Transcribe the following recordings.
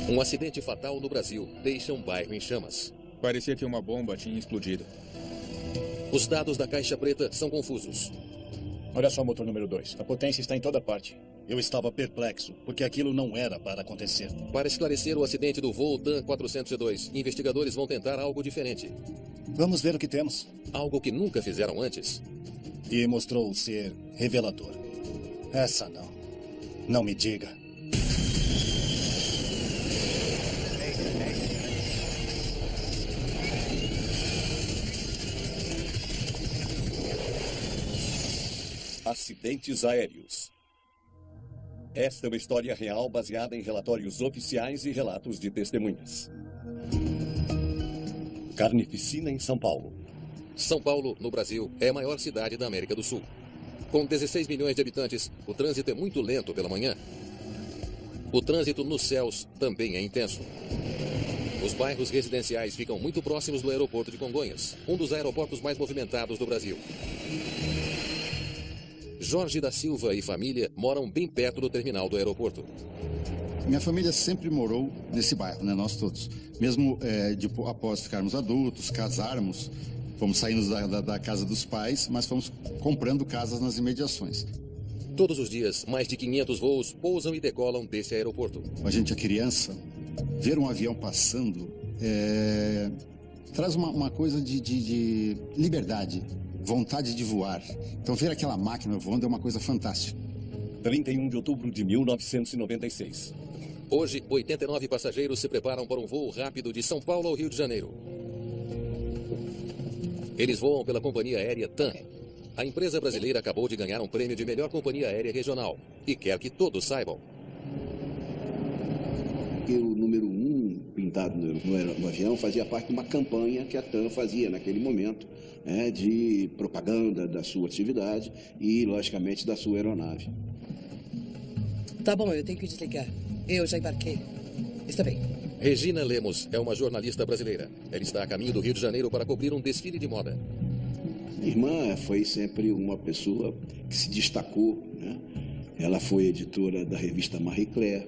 Um acidente fatal no Brasil deixa um bairro em chamas. Parecia que uma bomba tinha explodido. Os dados da caixa preta são confusos. Olha só o motor número 2. A potência está em toda parte. Eu estava perplexo, porque aquilo não era para acontecer. Para esclarecer o acidente do voo TAM 402, investigadores vão tentar algo diferente. Vamos ver o que temos. Algo que nunca fizeram antes. E mostrou ser revelador. Essa não. Não me diga. Acidentes aéreos. Esta é uma história real baseada em relatórios oficiais e relatos de testemunhas. Carnificina em São Paulo. São Paulo, no Brasil, é a maior cidade da América do Sul. Com 16 milhões de habitantes, o trânsito é muito lento pela manhã. O trânsito nos céus também é intenso. Os bairros residenciais ficam muito próximos do aeroporto de Congonhas, um dos aeroportos mais movimentados do Brasil. Jorge da Silva e família moram bem perto do terminal do aeroporto. Minha família sempre morou nesse bairro, né? Nós todos. Mesmo após ficarmos adultos, casarmos, fomos saindo da casa dos pais, mas fomos comprando casas nas imediações. Todos os dias, mais de 500 voos pousam e decolam desse aeroporto. A gente é criança, ver um avião passando traz uma coisa de liberdade. Vontade de voar. Então, ver aquela máquina voando é uma coisa fantástica. 31 de outubro de 1996. Hoje, 89 passageiros se preparam para um voo rápido de São Paulo ao Rio de Janeiro. Eles voam pela companhia aérea TAM. A empresa brasileira acabou de ganhar um prêmio de melhor companhia aérea regional e quer que todos saibam. O número 1 pintado no avião fazia parte de uma campanha que a TAM fazia naquele momento, de propaganda da sua atividade e, logicamente, da sua aeronave. Tá bom, eu tenho que desligar. Eu já embarquei. Está bem. Regina Lemos é uma jornalista brasileira. Ela está a caminho do Rio de Janeiro para cobrir um desfile de moda. Minha irmã foi sempre uma pessoa que se destacou, né? Ela foi editora da revista Marie Claire.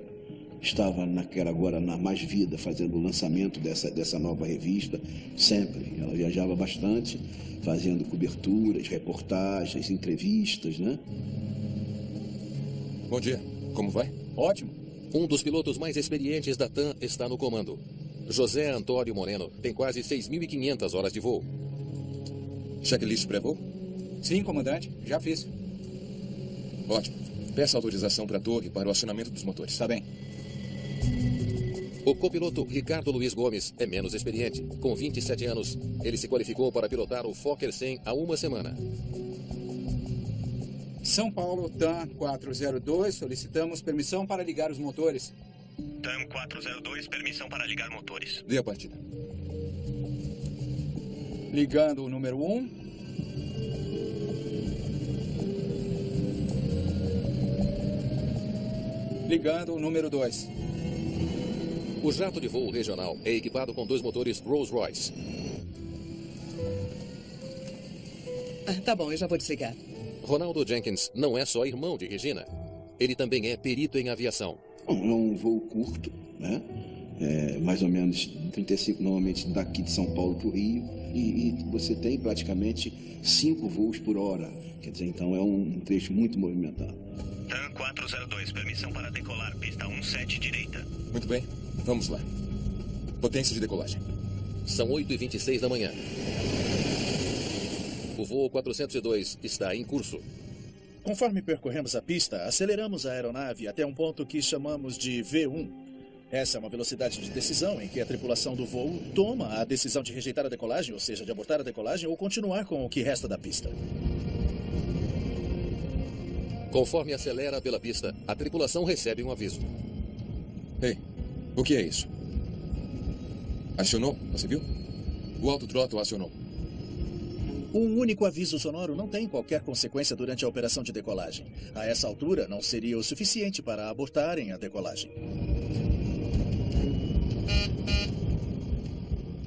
Estava agora na Mais Vida, fazendo o lançamento dessa nova revista, sempre. Ela viajava bastante, fazendo coberturas, reportagens, entrevistas, né? Bom dia. Como vai? Ótimo. Um dos pilotos mais experientes da TAM está no comando. José Antônio Moreno tem quase 6.500 horas de voo. Checklist pré-voo? Sim, comandante. Já fiz. Ótimo. Peça autorização para a torre para o acionamento dos motores. Está bem. O copiloto Ricardo Luiz Gomes é menos experiente. Com 27 anos, ele se qualificou para pilotar o Fokker 100 há uma semana. São Paulo, TAM 402, solicitamos permissão para ligar os motores. TAM 402, permissão para ligar motores. Dê a partida. Ligando o número 1. Ligando o número 2. O jato de voo regional é equipado com 2 motores Rolls-Royce. Tá bom, eu já vou desligar. Ronaldo Jenkins não é só irmão de Regina. Ele também é perito em aviação. É um voo curto, né? Mais ou menos 35, normalmente daqui de São Paulo para o Rio. E você tem praticamente 5 voos por hora. Quer dizer, então é um trecho muito movimentado. TAM 402, permissão para decolar, pista 17 direita. Muito bem, vamos lá. Potência de decolagem. São 8h26 da manhã. O voo 402 está em curso. Conforme percorremos a pista, aceleramos a aeronave até um ponto que chamamos de V1. Essa é uma velocidade de decisão em que a tripulação do voo toma a decisão de rejeitar a decolagem, ou seja, de abortar a decolagem ou continuar com o que resta da pista. Conforme acelera pela pista, a tripulação recebe um aviso. Ei, o que é isso? Acionou, você viu? O autothrottle acionou. Um único aviso sonoro não tem qualquer consequência durante a operação de decolagem. A essa altura, não seria o suficiente para abortarem a decolagem.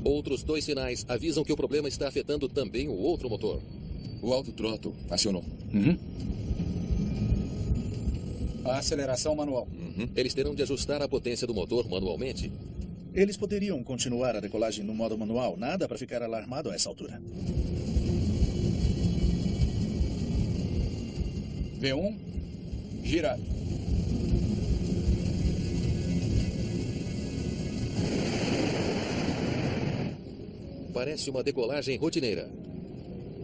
Outros 2 sinais avisam que o problema está afetando também o outro motor. O autothrottle acionou. A aceleração manual. Eles terão de ajustar a potência do motor manualmente. Eles poderiam continuar a decolagem no modo manual. Nada para ficar alarmado a essa altura. V1, gira. Parece uma decolagem rotineira.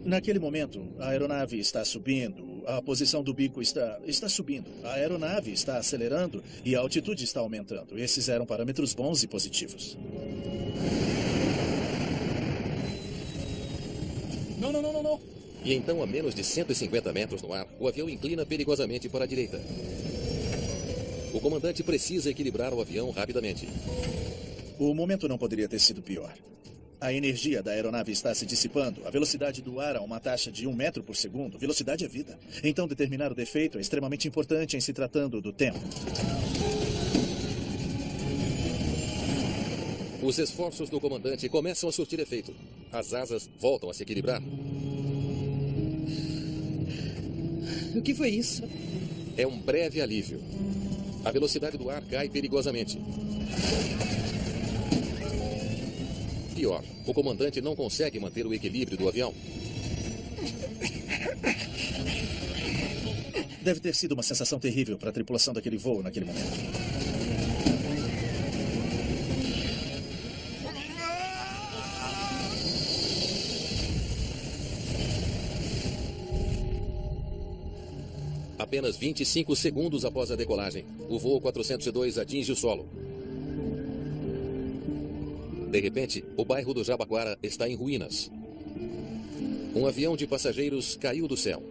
Naquele momento, a aeronave está subindo. A posição do bico está subindo. A aeronave está acelerando e a altitude está aumentando. Esses eram parâmetros bons e positivos. Não. E então, a menos de 150 metros no ar, o avião inclina perigosamente para a direita. O comandante precisa equilibrar o avião rapidamente. O momento não poderia ter sido pior. A energia da aeronave está se dissipando. A velocidade do ar a uma taxa de 1 metro por segundo. Velocidade é vida. Então, determinar o defeito é extremamente importante em se tratando do tempo. Os esforços do comandante começam a surtir efeito. As asas voltam a se equilibrar. O que foi isso? É um breve alívio. A velocidade do ar cai perigosamente. Pior, o comandante não consegue manter o equilíbrio do avião. Deve ter sido uma sensação terrível para a tripulação daquele voo naquele momento. Apenas 25 segundos após a decolagem, o voo 402 atinge o solo. De repente, o bairro do Jabaquara está em ruínas. Um avião de passageiros caiu do céu.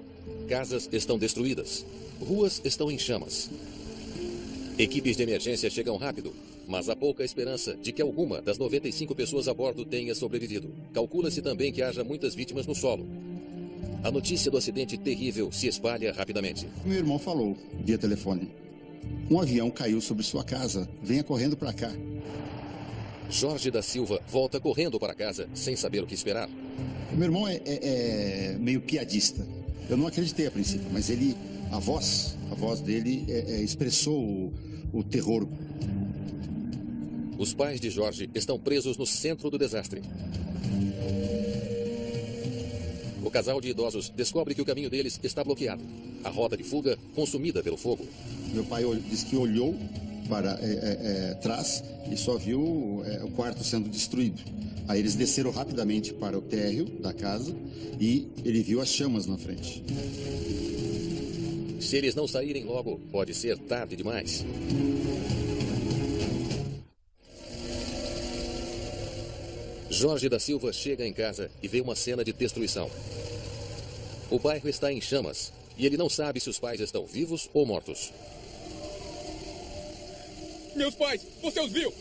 Casas estão destruídas. Ruas estão em chamas. Equipes de emergência chegam rápido, mas há pouca esperança de que alguma das 95 pessoas a bordo tenha sobrevivido. Calcula-se também que haja muitas vítimas no solo. A notícia do acidente terrível se espalha rapidamente. Meu irmão falou via telefone: um avião caiu sobre sua casa. Venha correndo para cá. Jorge da Silva volta correndo para casa sem saber o que esperar. O meu irmão é meio piadista. Eu não acreditei a princípio, mas a voz dele expressou o terror. Os pais de Jorge estão presos no centro do desastre. O casal de idosos descobre que o caminho deles está bloqueado. A rota de fuga consumida pelo fogo. Meu pai disse que olhou para trás e só viu o quarto sendo destruído. Aí eles desceram rapidamente para o térreo da casa e ele viu as chamas na frente. Se eles não saírem logo, pode ser tarde demais. Jorge da Silva chega em casa e vê uma cena de destruição. O bairro está em chamas e ele não sabe se os pais estão vivos ou mortos. Meus pais, você os viu?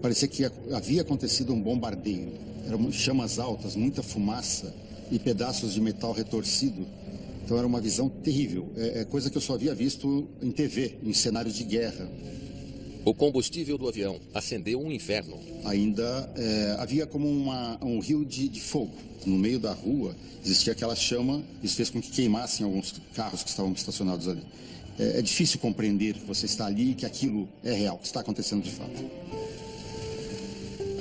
Parecia que havia acontecido um bombardeio. Eram chamas altas, muita fumaça e pedaços de metal retorcido. Então era uma visão terrível. É coisa que eu só havia visto em TV, em cenários de guerra. O combustível do avião acendeu um inferno. Ainda havia como um rio de fogo. No meio da rua existia aquela chama. Isso fez com que queimassem alguns carros que estavam estacionados ali. É difícil compreender que você está ali e que aquilo é real, que está acontecendo de fato.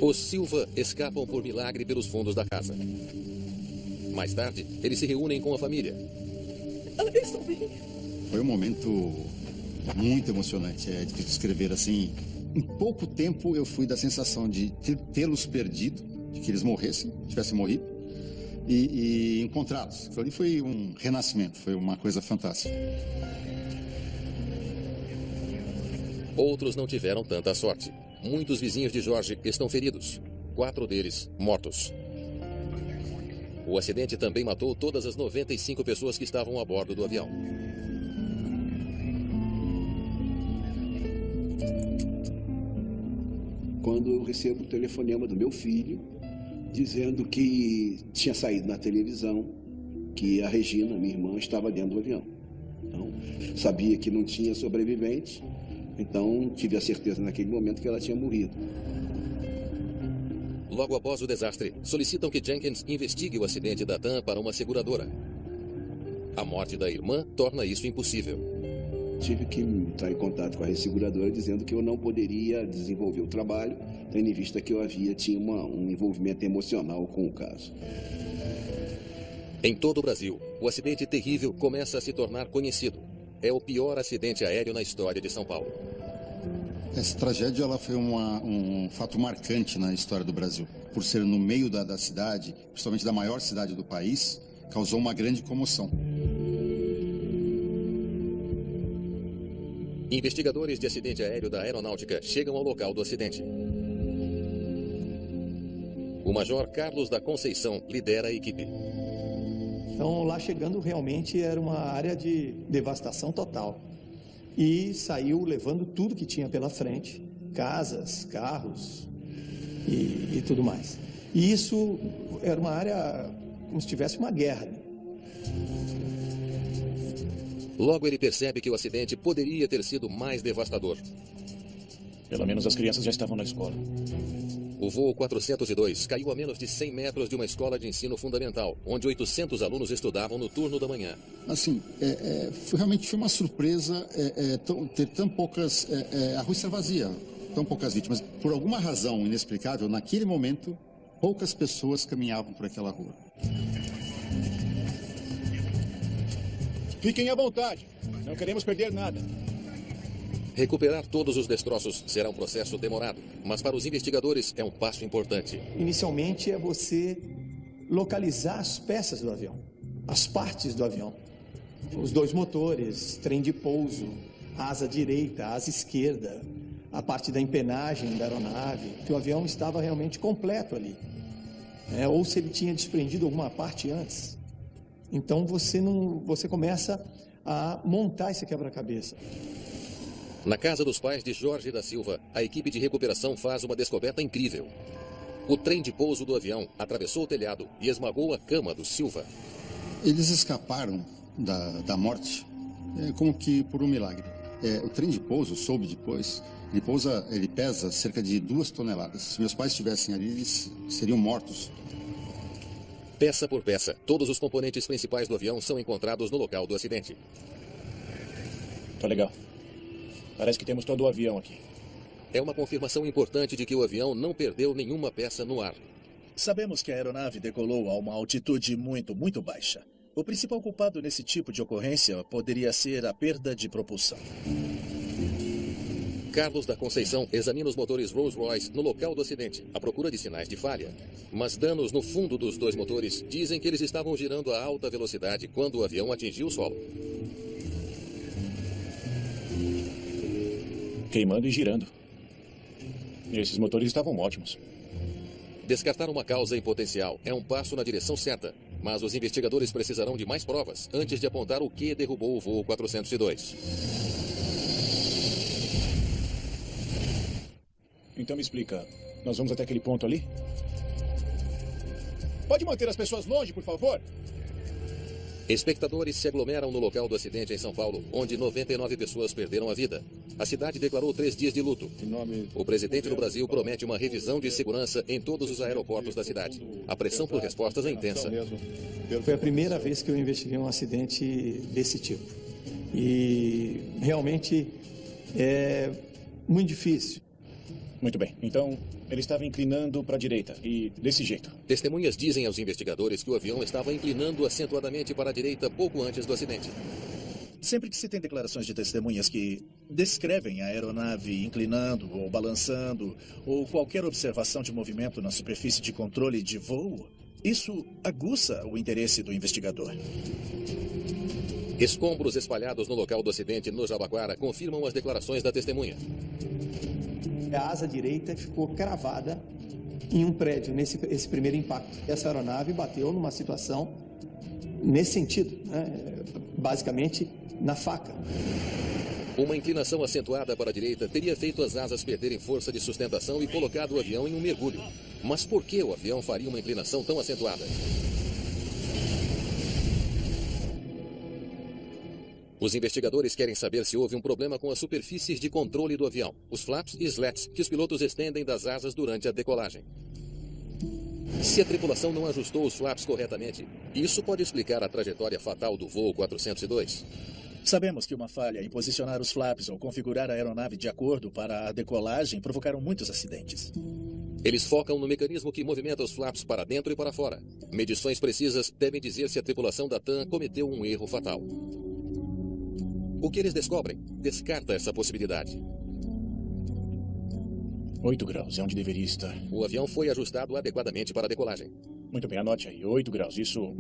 Os Silva escapam por milagre pelos fundos da casa. Mais tarde, eles se reúnem com a família. Estou bem. Foi um momento muito emocionante, é difícil descrever assim. Em pouco tempo eu fui da sensação de tê-los perdido, de que eles tivessem morrido, e encontrá-los. Ali foi um renascimento, foi uma coisa fantástica. Outros não tiveram tanta sorte. Muitos vizinhos de Jorge estão feridos. 4 deles mortos. O acidente também matou todas as 95 pessoas que estavam a bordo do avião. Quando eu recebo o telefonema do meu filho, dizendo que tinha saído na televisão, que a Regina, minha irmã, estava dentro do avião. Então, sabia que não tinha sobrevivente, então tive a certeza naquele momento que ela tinha morrido. Logo após o desastre, solicitam que Jenkins investigue o acidente da TAM para uma seguradora. A morte da irmã torna isso impossível. tive que entrar em contato com a resseguradora dizendo que eu não poderia desenvolver o trabalho, tendo em vista que eu tinha um envolvimento emocional com o caso. Em todo o Brasil, o acidente terrível começa a se tornar conhecido. É o pior acidente aéreo na história de São Paulo. Essa tragédia ela foi um fato marcante na história do Brasil. Por ser no meio da cidade, principalmente da maior cidade do país, causou uma grande comoção. Investigadores de acidente aéreo da Aeronáutica chegam ao local do acidente. O Major Carlos da Conceição lidera a equipe. Então, lá chegando, realmente era uma área de devastação total. E saiu levando tudo que tinha pela frente, casas, carros e tudo mais. E isso era uma área como se tivesse uma guerra. Logo ele percebe que o acidente poderia ter sido mais devastador. Pelo menos as crianças já estavam na escola. O voo 402 caiu a menos de 100 metros de uma escola de ensino fundamental, onde 800 alunos estudavam no turno da manhã. Assim, realmente foi uma surpresa ter tão poucas... a rua está vazia, tão poucas vítimas. Por alguma razão inexplicável, naquele momento, poucas pessoas caminhavam por aquela rua. Fiquem à vontade. Não queremos perder nada. Recuperar todos os destroços será um processo demorado, mas para os investigadores é um passo importante. Inicialmente é você localizar as peças do avião, as partes do avião. Os dois motores, trem de pouso, asa direita, asa esquerda, a parte da empenagem da aeronave, que o avião estava realmente completo ali. Ou se ele tinha desprendido alguma parte antes. Então você começa a montar esse quebra-cabeça. Na casa dos pais de Jorge da Silva, a equipe de recuperação faz uma descoberta incrível. O trem de pouso do avião atravessou o telhado e esmagou a cama do Silva. Eles escaparam da morte como que por um milagre. O trem de pouso, soube depois, ele pesa cerca de 2 toneladas. Se meus pais estivessem ali, eles seriam mortos. Peça por peça, todos os componentes principais do avião são encontrados no local do acidente. Tá legal. Parece que temos todo o avião aqui. É uma confirmação importante de que o avião não perdeu nenhuma peça no ar. Sabemos que a aeronave decolou a uma altitude muito, muito baixa. O principal culpado nesse tipo de ocorrência poderia ser a perda de propulsão. Carlos da Conceição examina os motores Rolls-Royce no local do acidente, à procura de sinais de falha. Mas danos no fundo dos dois motores dizem que eles estavam girando a alta velocidade quando o avião atingiu o solo. Queimando e girando. Esses motores estavam ótimos. Descartar uma causa em potencial é um passo na direção certa, mas os investigadores precisarão de mais provas antes de apontar o que derrubou o voo 402. Então me explica, nós vamos até aquele ponto ali? Pode manter as pessoas longe, por favor? Espectadores se aglomeram no local do acidente em São Paulo, onde 99 pessoas perderam a vida. A cidade declarou 3 dias de luto. O presidente do Brasil promete uma revisão de segurança em todos os aeroportos da cidade. A pressão por respostas é intensa. Foi a primeira vez que eu investiguei um acidente desse tipo. E realmente é muito difícil. Muito bem, então ele estava inclinando para a direita e desse jeito. Testemunhas dizem aos investigadores que o avião estava inclinando acentuadamente para a direita pouco antes do acidente. Sempre que se tem declarações de testemunhas que descrevem a aeronave inclinando ou balançando ou qualquer observação de movimento na superfície de controle de voo, isso aguça o interesse do investigador. Escombros espalhados no local do acidente no Jabaquara confirmam as declarações da testemunha. A asa direita ficou cravada em um prédio esse primeiro impacto. Essa aeronave bateu numa situação nesse sentido, basicamente na faca. Uma inclinação acentuada para a direita teria feito as asas perderem força de sustentação e colocado o avião em um mergulho. Mas por que o avião faria uma inclinação tão acentuada? Os investigadores querem saber se houve um problema com as superfícies de controle do avião, os flaps e slats que os pilotos estendem das asas durante a decolagem. Se a tripulação não ajustou os flaps corretamente, isso pode explicar a trajetória fatal do voo 402. Sabemos que uma falha em posicionar os flaps ou configurar a aeronave de acordo para a decolagem provocaram muitos acidentes. Eles focam no mecanismo que movimenta os flaps para dentro e para fora. Medições precisas devem dizer se a tripulação da TAM cometeu um erro fatal. O que eles descobrem descarta essa possibilidade. 8 graus é onde deveria estar. O avião foi ajustado adequadamente para a decolagem. Muito bem, anote aí. 8 graus. Isso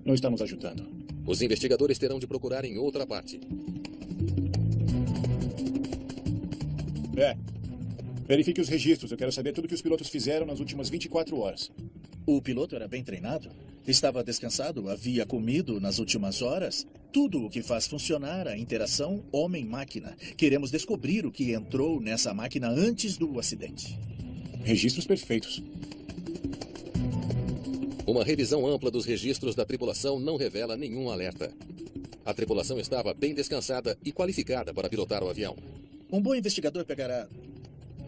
não está nos ajudando. Os investigadores terão de procurar em outra parte. Verifique os registros. Eu quero saber tudo o que os pilotos fizeram nas últimas 24 horas. O piloto era bem treinado? Estava descansado? Havia comido nas últimas horas? Tudo o que faz funcionar a interação homem-máquina. Queremos descobrir o que entrou nessa máquina antes do acidente. Registros perfeitos. Uma revisão ampla dos registros da tripulação não revela nenhum alerta. A tripulação estava bem descansada e qualificada para pilotar o avião. Um bom investigador pegará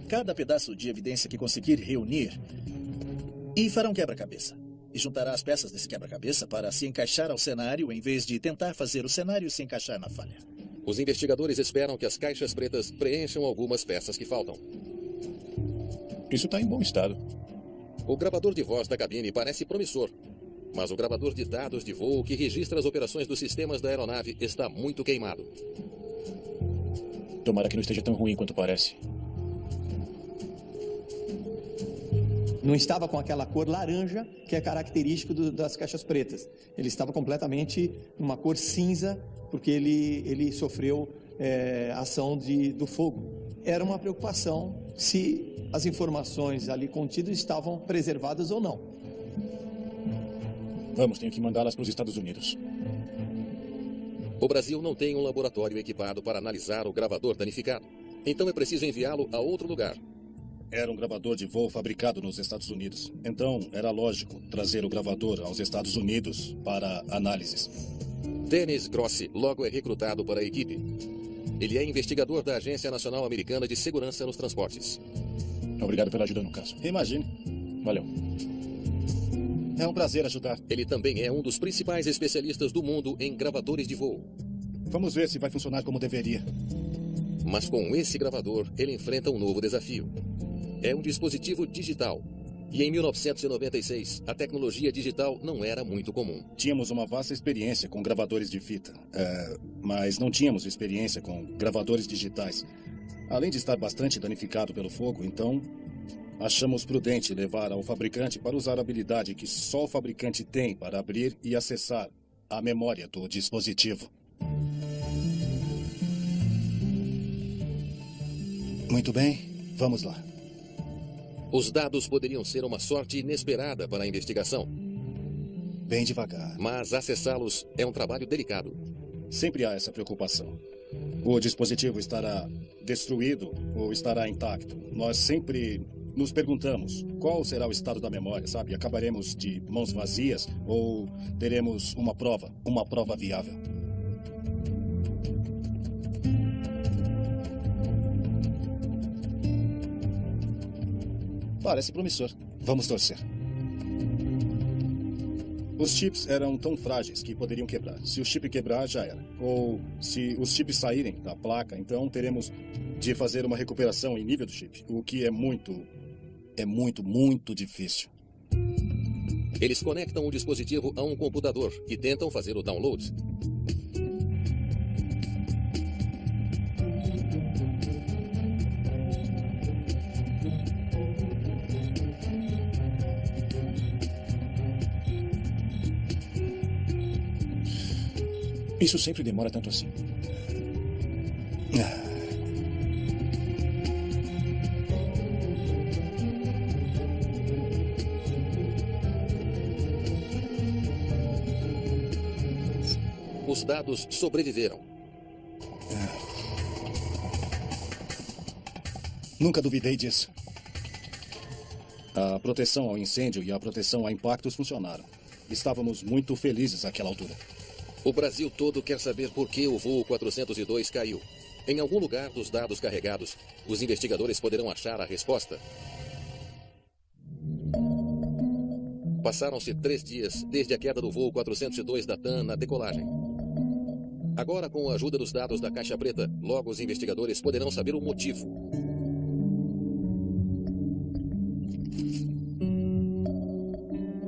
cada pedaço de evidência que conseguir reunir e fará um quebra-cabeça. E juntará as peças desse quebra-cabeça para se encaixar ao cenário em vez de tentar fazer o cenário se encaixar na falha. Os investigadores esperam que as caixas pretas preencham algumas peças que faltam. Isso está em bom estado. O gravador de voz da cabine parece promissor, mas o gravador de dados de voo que registra as operações dos sistemas da aeronave está muito queimado. Tomara que não esteja tão ruim quanto parece. Não estava com aquela cor laranja que é característico das caixas pretas. Ele estava completamente numa cor cinza, porque ele sofreu ação do fogo. Era uma preocupação se as informações ali contidas estavam preservadas ou não. Vamos, tenho que mandá-las para os Estados Unidos. O Brasil não tem um laboratório equipado para analisar o gravador danificado. Então é preciso enviá-lo a outro lugar. Era um gravador de voo fabricado nos Estados Unidos. Então, era lógico trazer o gravador aos Estados Unidos para análises. Dennis Grossi logo é recrutado para a equipe. Ele é investigador da Agência Nacional Americana de Segurança nos Transportes. Obrigado pela ajuda no caso. Imagine. Valeu. É um prazer ajudar. Ele também é um dos principais especialistas do mundo em gravadores de voo. Vamos ver se vai funcionar como deveria. Mas com esse gravador, ele enfrenta um novo desafio. É um dispositivo digital. E em 1996, a tecnologia digital não era muito comum. Tínhamos uma vasta experiência com gravadores de fita, mas não tínhamos experiência com gravadores digitais. Além de estar bastante danificado pelo fogo, então achamos prudente levar ao fabricante para usar a habilidade que só o fabricante tem para abrir e acessar a memória do dispositivo. Muito bem, vamos lá. Os dados poderiam ser uma sorte inesperada para a investigação. Bem devagar. Mas acessá-los é um trabalho delicado. Sempre há essa preocupação. O dispositivo estará destruído ou estará intacto? Nós sempre nos perguntamos qual será o estado da memória, sabe? Acabaremos de mãos vazias ou teremos uma prova viável? Parece promissor. Vamos torcer. Os chips eram tão frágeis que poderiam quebrar. Se o chip quebrar, já era. Ou se os chips saírem da placa, então teremos de fazer uma recuperação em nível do chip. O que é muito difícil. Eles conectam o dispositivo a um computador e tentam fazer o download. Isso sempre demora tanto assim. Os dados sobreviveram. Nunca duvidei disso. A proteção ao incêndio e a proteção a impactos funcionaram. Estávamos muito felizes àquela altura. O Brasil todo quer saber por que o voo 402 caiu. Em algum lugar dos dados carregados, os investigadores poderão achar a resposta. Passaram-se 3 dias desde a queda do voo 402 da TAM na decolagem. Agora, com a ajuda dos dados da caixa preta, logo os investigadores poderão saber o motivo.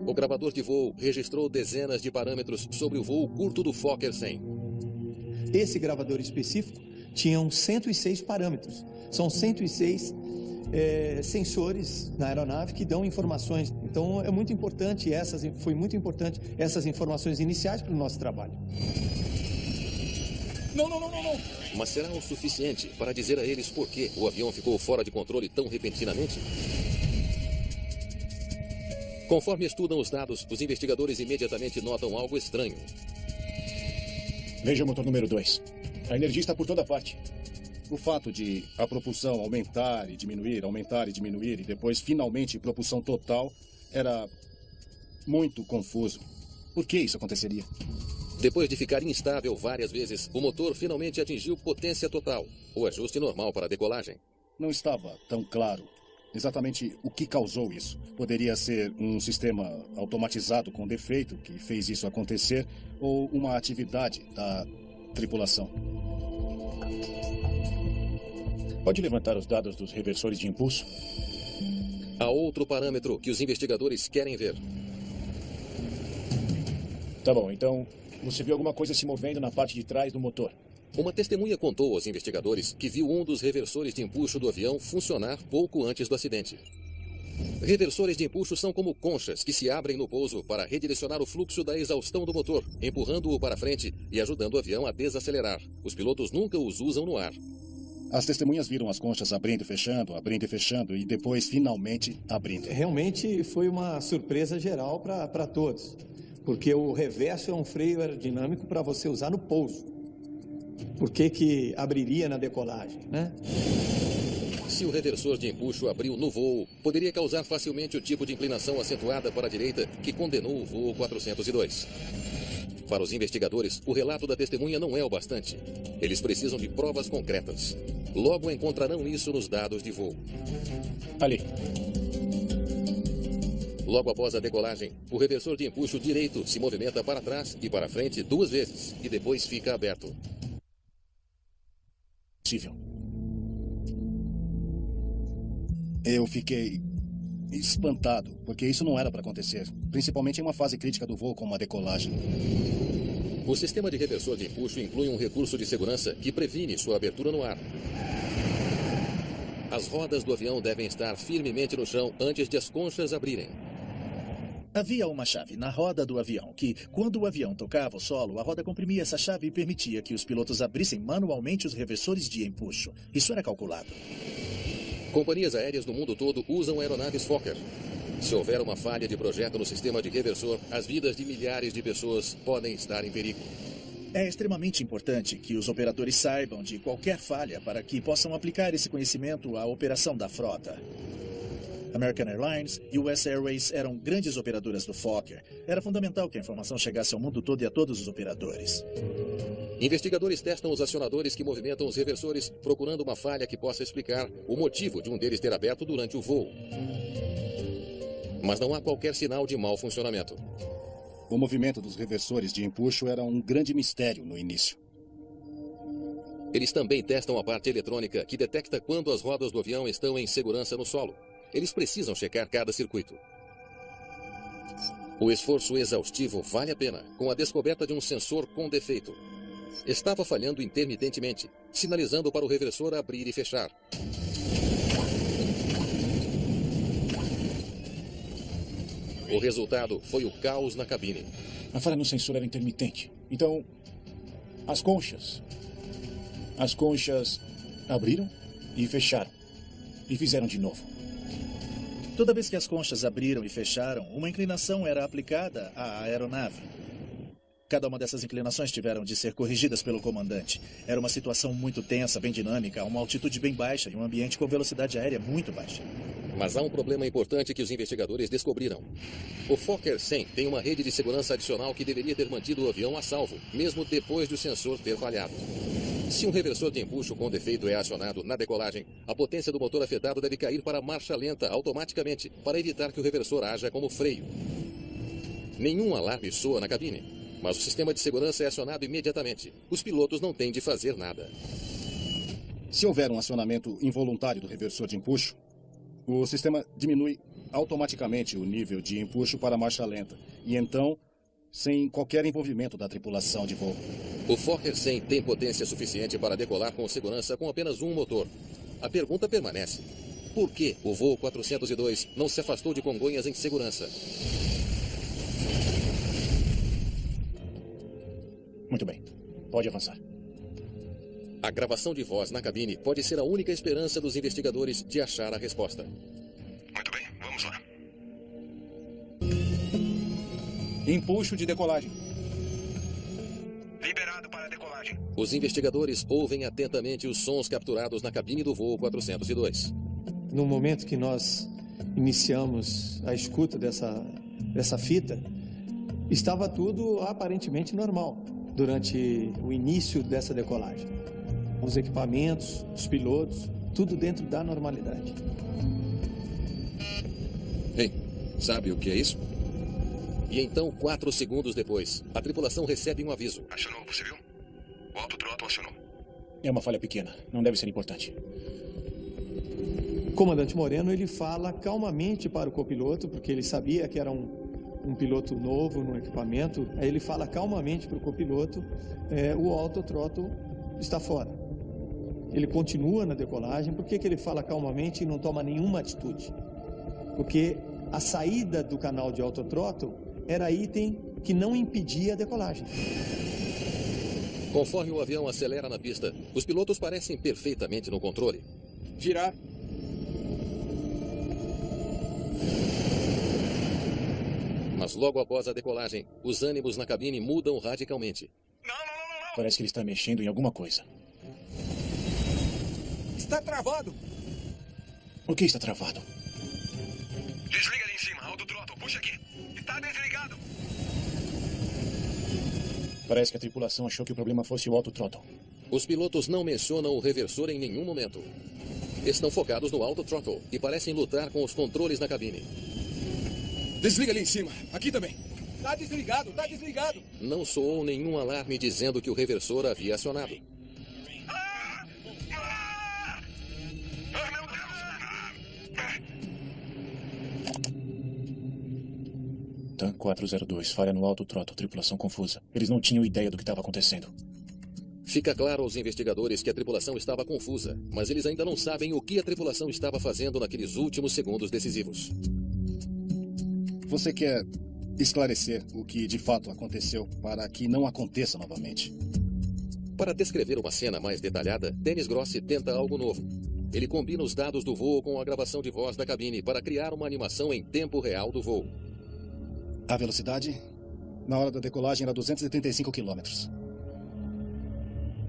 O gravador de voo registrou dezenas de parâmetros sobre o voo curto do Fokker 100. Esse gravador específico tinha 106 parâmetros. São 106 sensores na aeronave que dão informações. Então, é muito importante foi muito importante essas informações iniciais para o nosso trabalho. Não. Mas será o suficiente para dizer a eles por que o avião ficou fora de controle tão repentinamente? Conforme estudam os dados, os investigadores imediatamente notam algo estranho. Veja o motor número 2. A energia está por toda parte. O fato de a propulsão aumentar e diminuir, e depois, finalmente, propulsão total, era muito confuso. Por que isso aconteceria? Depois de ficar instável várias vezes, o motor finalmente atingiu potência total, o ajuste normal para a decolagem. Não estava tão claro exatamente o que causou isso. Poderia ser um sistema automatizado com defeito que fez isso acontecer ou uma atividade da tripulação. Pode levantar os dados dos reversores de impulso? Há outro parâmetro que os investigadores querem ver. Tá bom, então você viu alguma coisa se movendo na parte de trás do motor? Uma testemunha contou aos investigadores que viu um dos reversores de empuxo do avião funcionar pouco antes do acidente. Reversores de empuxo são como conchas que se abrem no pouso para redirecionar o fluxo da exaustão do motor, empurrando-o para frente e ajudando o avião a desacelerar. Os pilotos nunca os usam no ar. As testemunhas viram as conchas abrindo e fechando e depois finalmente abrindo. Realmente foi uma surpresa geral para todos, porque o reverso é um freio aerodinâmico para você usar no pouso. Por que abriria na decolagem, né? Se o reversor de empuxo abriu no voo, poderia causar facilmente o tipo de inclinação acentuada para a direita que condenou o voo 402. Para os investigadores, o relato da testemunha não é o bastante. Eles precisam de provas concretas. Logo encontrarão isso nos dados de voo. Ali. Logo após a decolagem, o reversor de empuxo direito se movimenta para trás e para frente 2 vezes e depois fica aberto. Possível. Eu fiquei espantado, porque isso não era para acontecer, principalmente em uma fase crítica do voo como a decolagem. O sistema de reversor de empuxo inclui um recurso de segurança que previne sua abertura no ar. As rodas do avião devem estar firmemente no chão antes de as conchas abrirem. Havia uma chave na roda do avião que, quando o avião tocava o solo, a roda comprimia essa chave e permitia que os pilotos abrissem manualmente os reversores de empuxo. Isso era calculado. Companhias aéreas do mundo todo usam aeronaves Fokker. Se houver uma falha de projeto no sistema de reversor, as vidas de milhares de pessoas podem estar em perigo. É extremamente importante que os operadores saibam de qualquer falha para que possam aplicar esse conhecimento à operação da frota. American Airlines e US Airways eram grandes operadoras do Fokker. Era fundamental que a informação chegasse ao mundo todo e a todos os operadores. Investigadores testam os acionadores que movimentam os reversores, procurando uma falha que possa explicar o motivo de um deles ter aberto durante o voo. Mas não há qualquer sinal de mau funcionamento. O movimento dos reversores de empuxo era um grande mistério no início. Eles também testam a parte eletrônica, que detecta quando as rodas do avião estão em segurança no solo. Eles precisam checar cada circuito. O esforço exaustivo vale a pena, com a descoberta de um sensor com defeito. Estava falhando intermitentemente, sinalizando para o reversor abrir e fechar. O resultado foi o caos na cabine. A falha no sensor era intermitente. Então, as conchas abriram e fecharam. E fizeram de novo. Toda vez que as conchas abriram e fecharam, uma inclinação era aplicada à aeronave. Cada uma dessas inclinações tiveram de ser corrigidas pelo comandante. Era uma situação muito tensa, bem dinâmica, a uma altitude bem baixa e um ambiente com velocidade aérea muito baixa. Mas há um problema importante que os investigadores descobriram. O Fokker 100 tem uma rede de segurança adicional que deveria ter mantido o avião a salvo, mesmo depois de o sensor ter falhado. Se um reversor de empuxo com defeito é acionado na decolagem, a potência do motor afetado deve cair para marcha lenta automaticamente, para evitar que o reversor haja como freio. Nenhum alarme soa na cabine, Mas o sistema de segurança é acionado imediatamente. Os pilotos não têm de fazer nada. Se houver um acionamento involuntário do reversor de empuxo, o sistema diminui automaticamente o nível de empuxo para a marcha lenta. E então, sem qualquer envolvimento da tripulação de voo. O Fokker 100 tem potência suficiente para decolar com segurança com apenas um motor. A pergunta permanece. Por que o voo 402 não se afastou de Congonhas em segurança? Muito bem. Pode avançar. A gravação de voz na cabine pode ser a única esperança dos investigadores de achar a resposta. Muito bem, vamos lá. Empuxo de decolagem. Liberado para decolagem. Os investigadores ouvem atentamente os sons capturados na cabine do voo 402. No momento que nós iniciamos a escuta dessa fita, estava tudo aparentemente normal durante o início dessa decolagem. Os equipamentos, os pilotos, tudo dentro da normalidade. Ei, sabe o que é isso? E então, 4 segundos depois, a tripulação recebe um aviso. Acionou, você viu? O autothrottle acionou. É uma falha pequena. Não deve ser importante. O comandante Moreno, ele fala calmamente para o copiloto, porque ele sabia que era um piloto novo no equipamento. Aí ele fala calmamente para o copiloto, o autothrottle está fora. Ele continua na decolagem. Por que ele fala calmamente e não toma nenhuma atitude? Porque a saída do canal de autothrottle era item que não impedia a decolagem. Conforme o avião acelera na pista, os pilotos parecem perfeitamente no controle. Girar. Mas logo após a decolagem, os ânimos na cabine mudam radicalmente. Parece que ele está mexendo em alguma coisa. Está travado. O que está travado? Desliga ali em cima, autothrottle, puxa aqui. Está desligado. Parece que a tripulação achou que o problema fosse o autothrottle. Os pilotos não mencionam o reversor em nenhum momento. Estão focados no autothrottle e parecem lutar com os controles na cabine. Desliga ali em cima. Aqui também. Tá desligado, tá desligado. Não soou nenhum alarme dizendo que o reversor havia acionado. TAM 402, falha no autothrottle, tripulação confusa. Eles não tinham ideia do que estava acontecendo. Fica claro aos investigadores que a tripulação estava confusa, mas eles ainda não sabem o que a tripulação estava fazendo naqueles últimos segundos decisivos. Você quer esclarecer o que de fato aconteceu para que não aconteça novamente? Para descrever uma cena mais detalhada, Dennis Grossi tenta algo novo. Ele combina os dados do voo com a gravação de voz da cabine para criar uma animação em tempo real do voo. A velocidade, na hora da decolagem, era 235 km.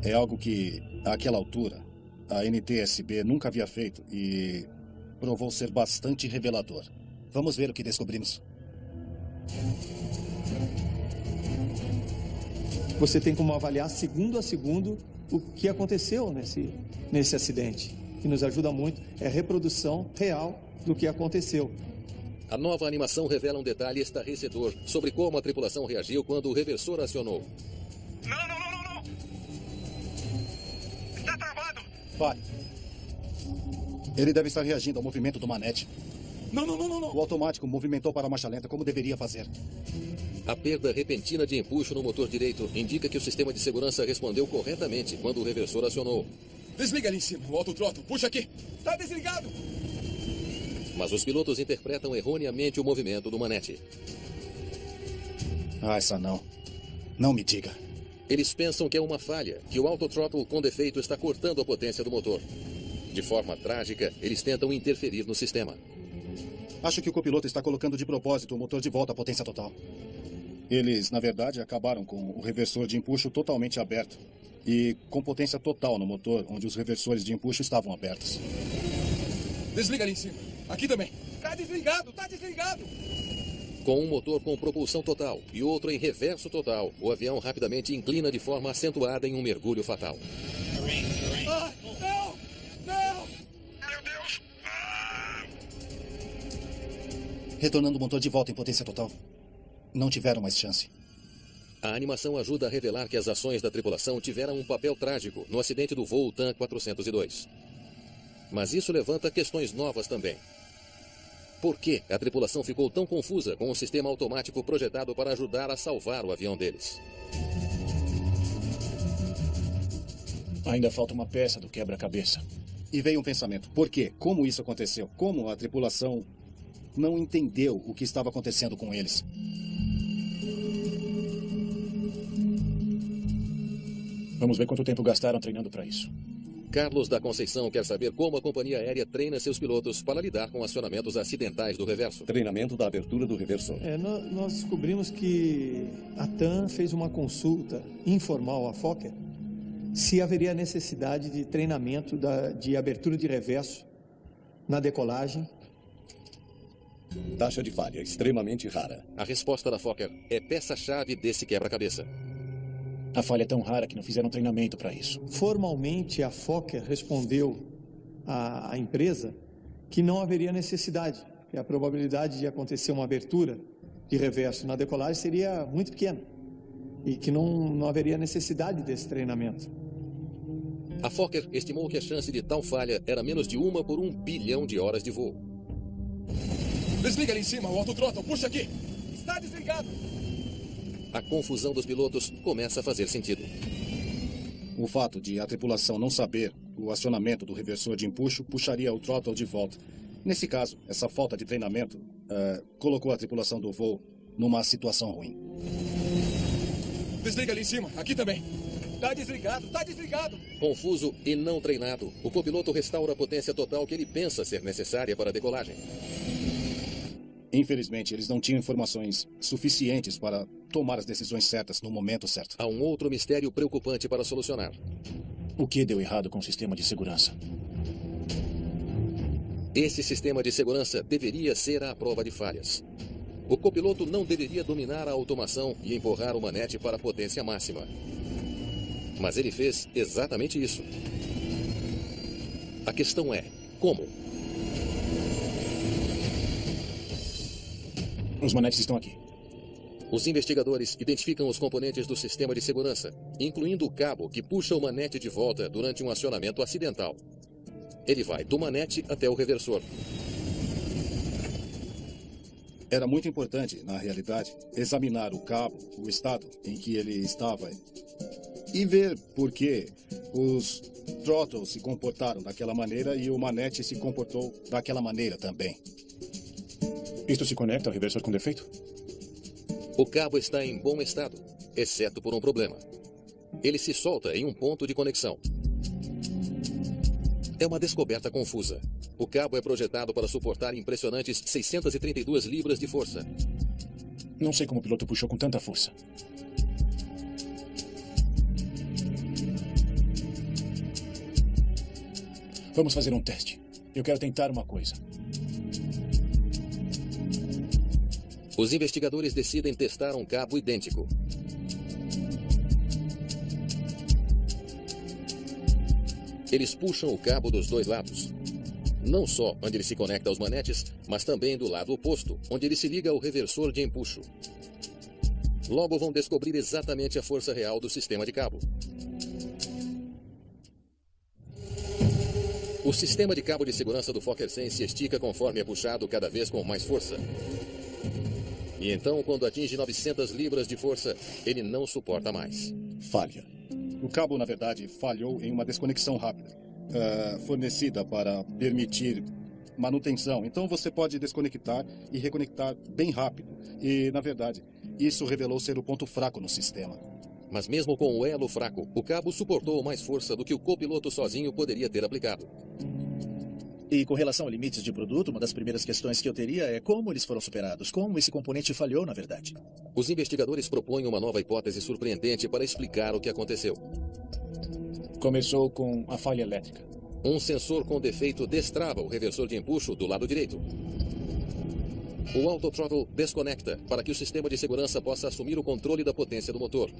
É algo que, àquela altura, a NTSB nunca havia feito e provou ser bastante revelador. Vamos ver o que descobrimos. Você tem como avaliar segundo a segundo o que aconteceu nesse acidente. O que nos ajuda muito é a reprodução real do que aconteceu. A nova animação revela um detalhe estarrecedor sobre como a tripulação reagiu quando o reversor acionou. Não! Está travado! Pare. Ele deve estar reagindo ao movimento do manete. Não. O automático movimentou para a marcha lenta como deveria fazer. A perda repentina de empuxo no motor direito indica que o sistema de segurança respondeu corretamente quando o reversor acionou. Desliga ali em cima, o autothrottle, puxa aqui. Está desligado. Mas os pilotos interpretam erroneamente o movimento do manete. Ah, essa não. Não me diga. Eles pensam que é uma falha, que o autothrottle com defeito está cortando a potência do motor. De forma trágica, eles tentam interferir no sistema. Acho que o copiloto está colocando de propósito o motor de volta à potência total. Eles, na verdade, acabaram com o reversor de empuxo totalmente aberto e com potência total no motor, onde os reversores de empuxo estavam abertos. Desliga ali em cima. Aqui também. Tá desligado. Com um motor com propulsão total e outro em reverso total, o avião rapidamente inclina de forma acentuada em um mergulho fatal. Não! Meu Deus! Retornando o motor de volta em potência total. Não tiveram mais chance. A animação ajuda a revelar que as ações da tripulação tiveram um papel trágico no acidente do voo TAM 402. Mas isso levanta questões novas também. Por que a tripulação ficou tão confusa com um sistema automático projetado para ajudar a salvar o avião deles? Ainda falta uma peça do quebra-cabeça. E veio um pensamento. Por quê? Como isso aconteceu? Como a tripulação não entendeu o que estava acontecendo com eles? Vamos ver quanto tempo gastaram treinando para isso. Carlos da Conceição quer saber como a companhia aérea treina seus pilotos para lidar com acionamentos acidentais do reverso. Treinamento da abertura do reversor. Nós descobrimos que a TAM fez uma consulta informal à Fokker se haveria necessidade de treinamento de abertura de reverso na decolagem. Taxa de falha extremamente rara. A resposta da Fokker é peça-chave desse quebra-cabeça. A falha é tão rara que não fizeram treinamento para isso. Formalmente, a Fokker respondeu à empresa que não haveria necessidade, que a probabilidade de acontecer uma abertura de reverso na decolagem seria muito pequena e que não haveria necessidade desse treinamento. A Fokker estimou que a chance de tal falha era menos de 1 por 1 bilhão de horas de voo. Desliga ali em cima, o autothrottle, puxa aqui. Está desligado. A confusão dos pilotos começa a fazer sentido. O fato de a tripulação não saber o acionamento do reversor de empuxo puxaria o throttle de volta. Nesse caso, essa falta de treinamento colocou a tripulação do voo numa situação ruim. Desliga ali em cima, aqui também. Está desligado, está desligado. Confuso e não treinado, o copiloto restaura a potência total que ele pensa ser necessária para a decolagem. Infelizmente, eles não tinham informações suficientes para tomar as decisões certas no momento certo. Há um outro mistério preocupante para solucionar. O que deu errado com o sistema de segurança? Esse sistema de segurança deveria ser à prova de falhas. O copiloto não deveria dominar a automação e empurrar o manete para a potência máxima. Mas ele fez exatamente isso. A questão é, como? Os manetes estão aqui. Os investigadores identificam os componentes do sistema de segurança, incluindo o cabo que puxa o manete de volta durante um acionamento acidental. Ele vai do manete até o reversor. Era muito importante, na realidade, examinar o cabo, o estado em que ele estava e ver por que os throttles se comportaram daquela maneira e o manete se comportou daquela maneira também. Isto se conecta ao reversor com defeito? O cabo está em bom estado, exceto por um problema. Ele se solta em um ponto de conexão. É uma descoberta confusa. O cabo é projetado para suportar impressionantes 632 libras de força. Não sei como o piloto puxou com tanta força. Vamos fazer um teste. Eu quero tentar uma coisa. Os investigadores decidem testar um cabo idêntico. Eles puxam o cabo dos dois lados. Não só onde ele se conecta aos manetes, mas também do lado oposto, onde ele se liga ao reversor de empuxo. Logo vão descobrir exatamente a força real do sistema de cabo. O sistema de cabo de segurança do Fokker 100 se estica conforme é puxado cada vez com mais força. E então, quando atinge 900 libras de força, ele não suporta mais. Falha. O cabo, na verdade, falhou em uma desconexão rápida, fornecida para permitir manutenção. Então, você pode desconectar e reconectar bem rápido. E, na verdade, isso revelou ser o ponto fraco no sistema. Mas mesmo com o elo fraco, o cabo suportou mais força do que o copiloto sozinho poderia ter aplicado. E com relação a limites de produto, uma das primeiras questões que eu teria é como eles foram superados, como esse componente falhou, na verdade. Os investigadores propõem uma nova hipótese surpreendente para explicar o que aconteceu. Começou com a falha elétrica. Um sensor com defeito destrava o reversor de empuxo do lado direito. O autothrottle desconecta para que o sistema de segurança possa assumir o controle da potência do motor.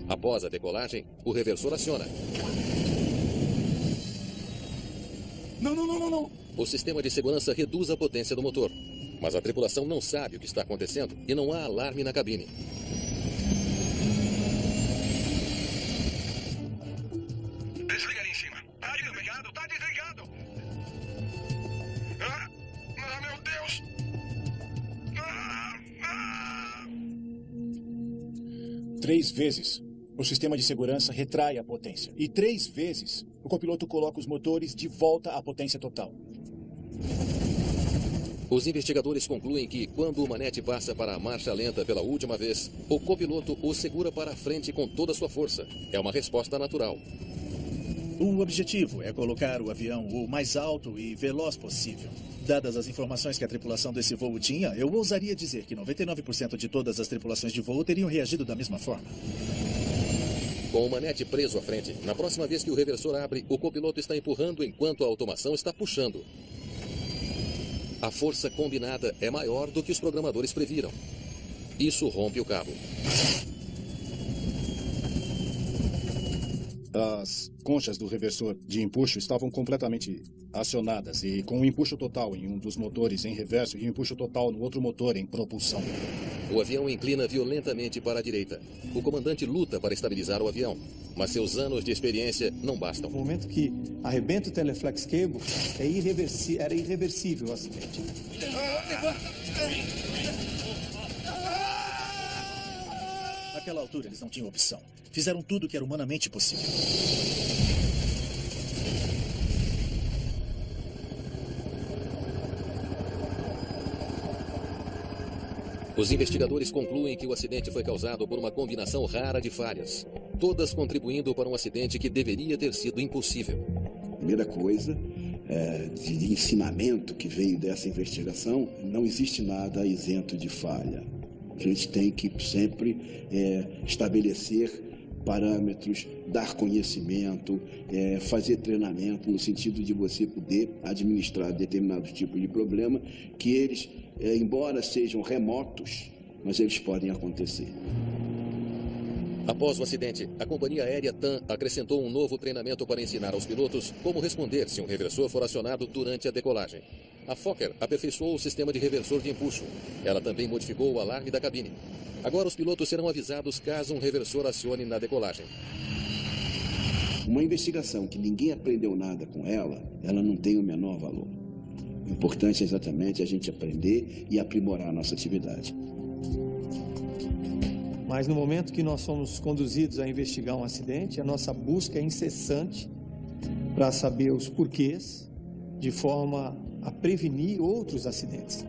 Após a decolagem, o reversor aciona. Não. O sistema de segurança reduz a potência do motor, mas a tripulação não sabe o que está acontecendo e não há alarme na cabine. 3 vezes, o sistema de segurança retrai a potência. E 3 vezes, o copiloto coloca os motores de volta à potência total. Os investigadores concluem que, quando o manete passa para a marcha lenta pela última vez, o copiloto o segura para a frente com toda a sua força. É uma resposta natural. O objetivo é colocar o avião o mais alto e veloz possível. Dadas as informações que a tripulação desse voo tinha, eu ousaria dizer que 99% de todas as tripulações de voo teriam reagido da mesma forma. Com o manete preso à frente, na próxima vez que o reversor abre, o copiloto está empurrando enquanto a automação está puxando. A força combinada é maior do que os programadores previram. Isso rompe o cabo. As conchas do reversor de empuxo estavam completamente acionadas e com um empuxo total em um dos motores em reverso e um empuxo total no outro motor em propulsão. O avião inclina violentamente para a direita. O comandante luta para estabilizar o avião, mas seus anos de experiência não bastam. No momento que arrebenta o teleflex cable, era irreversível o acidente. Naquela altura, eles não tinham opção. Fizeram tudo o que era humanamente possível. Os investigadores concluem que o acidente foi causado por uma combinação rara de falhas, todas contribuindo para um acidente que deveria ter sido impossível. Primeira coisa, de ensinamento que veio dessa investigação, não existe nada isento de falha. A gente tem que sempre estabelecer parâmetros, dar conhecimento, fazer treinamento no sentido de você poder administrar determinados tipos de problema que eles, embora sejam remotos, mas eles podem acontecer. Após o acidente, a companhia aérea TAM acrescentou um novo treinamento para ensinar aos pilotos como responder se um reversor for acionado durante a decolagem. A Fokker aperfeiçoou o sistema de reversor de empuxo. Ela também modificou o alarme da cabine. Agora os pilotos serão avisados caso um reversor acione na decolagem. Uma investigação que ninguém aprendeu nada com ela não tem o menor valor. O importante é exatamente a gente aprender e aprimorar a nossa atividade. Mas no momento que nós somos conduzidos a investigar um acidente, a nossa busca é incessante para saber os porquês, de forma a prevenir outros acidentes.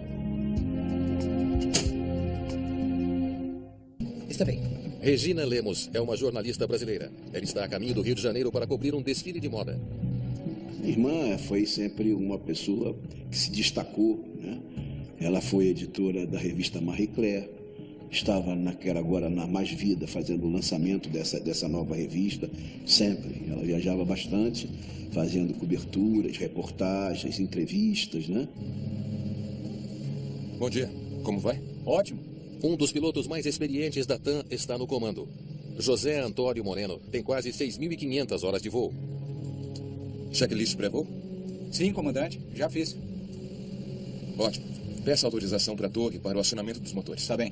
Está bem. Regina Lemos é uma jornalista brasileira. Ela está a caminho do Rio de Janeiro para cobrir um desfile de moda. Minha irmã foi sempre uma pessoa que se destacou, né? Ela foi editora da revista Marie Claire, estava agora na Mais Vida, fazendo o lançamento dessa nova revista, sempre. Ela viajava bastante, fazendo coberturas, reportagens, entrevistas, né? Bom dia. Como vai? Ótimo. Um dos pilotos mais experientes da TAM está no comando. José Antônio Moreno tem quase 6.500 horas de voo. Checklist pré-voo? Sim, comandante. Já fiz. Ótimo. Peça autorização para a torre para o acionamento dos motores. Tá bem.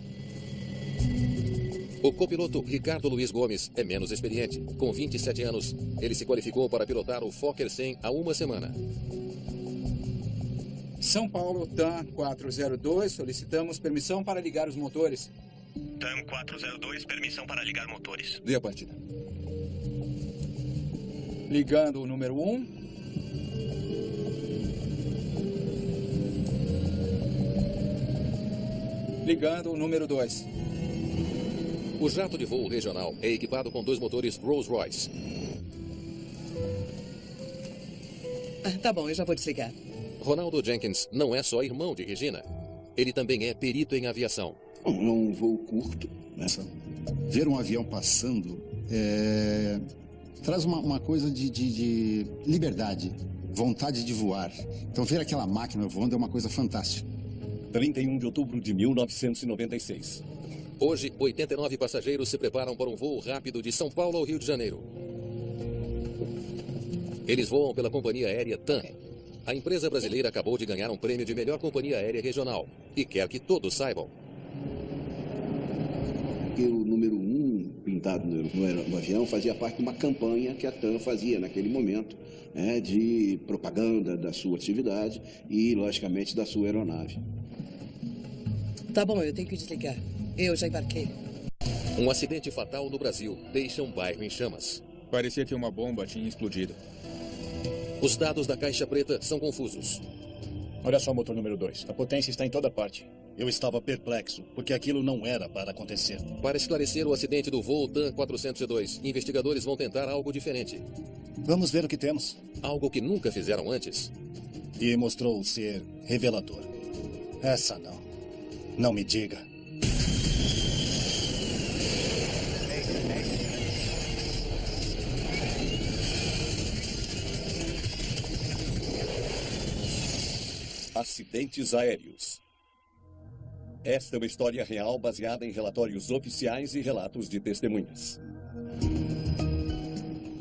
O copiloto Ricardo Luiz Gomes é menos experiente. Com 27 anos, ele se qualificou para pilotar o Fokker 100 há uma semana. São Paulo, TAM 402, solicitamos permissão para ligar os motores. TAM 402, permissão para ligar motores. Dê a partida. Ligando o número 1. Ligando o número 2. O jato de voo regional é equipado com 2 motores Rolls-Royce. Tá bom, eu já vou desligar. Ronaldo Jenkins não é só irmão de Regina. Ele também é perito em aviação. É um voo curto, né? Ver um avião passando traz uma coisa de liberdade, vontade de voar. Então ver aquela máquina voando é uma coisa fantástica. 31 de outubro de 1996. Hoje, 89 passageiros se preparam para um voo rápido de São Paulo ao Rio de Janeiro. Eles voam pela companhia aérea TAM. A empresa brasileira acabou de ganhar um prêmio de melhor companhia aérea regional e quer que todos saibam. O número 1 pintado no avião fazia parte de uma campanha que a TAM fazia naquele momento, de propaganda da sua atividade e, logicamente, da sua aeronave. Tá bom, eu tenho que desligar. Eu já embarquei. Um acidente fatal no Brasil deixa um bairro em chamas. Parecia que uma bomba tinha explodido. Os dados da caixa preta são confusos. Olha só o motor número 2. A potência está em toda parte. Eu estava perplexo, porque aquilo não era para acontecer. Para esclarecer o acidente do voo TAM 402, investigadores vão tentar algo diferente. Vamos ver o que temos. Algo que nunca fizeram antes. E mostrou ser revelador. Essa não. Não me diga. Acidentes aéreos. Esta é uma história real baseada em relatórios oficiais e relatos de testemunhas.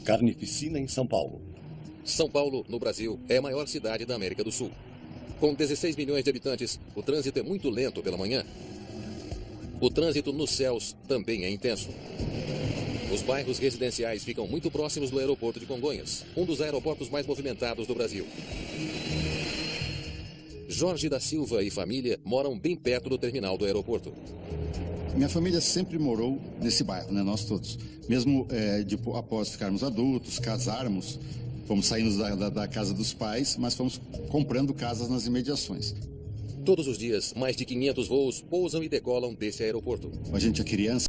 Carnificina em São Paulo. São Paulo, no Brasil, é a maior cidade da América do Sul. Com 16 milhões de habitantes, o trânsito é muito lento pela manhã. O trânsito nos céus também é intenso. Os bairros residenciais ficam muito próximos do aeroporto de Congonhas, um dos aeroportos mais movimentados do Brasil. Jorge da Silva e família moram bem perto do terminal do aeroporto. Minha família sempre morou nesse bairro, né? Nós todos. Mesmo após ficarmos adultos, casarmos, fomos saindo da casa dos pais, mas fomos comprando casas nas imediações. Todos os dias, mais de 500 voos pousam e decolam desse aeroporto. A gente é criança.